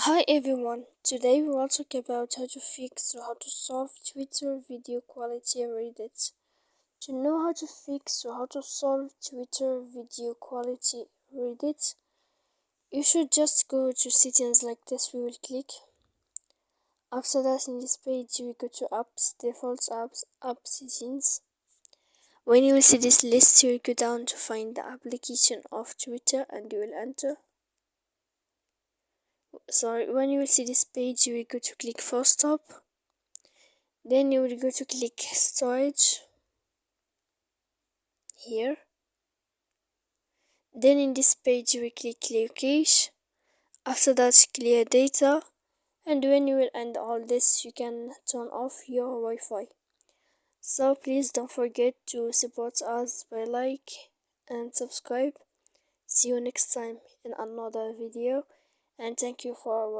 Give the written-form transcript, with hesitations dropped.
Hi everyone, today we will talk about how to fix or how to solve Twitter video quality Reddit. To know how to fix or how to solve Twitter video quality Reddit, you should just go to settings like this. We will click. After that, in this page, we go to apps, default apps, app settings. When you will see this list, you will go down to find the application of Twitter and you will enter. When you will see this page, you will go to click force stop. Then you will go to click storage here. Then in this page you will click clear cache. After that, clear data. And when you will end all this, you can turn off your Wi-Fi. So please don't forget to support us by like and subscribe. See you next time in another video, and thank you for watching.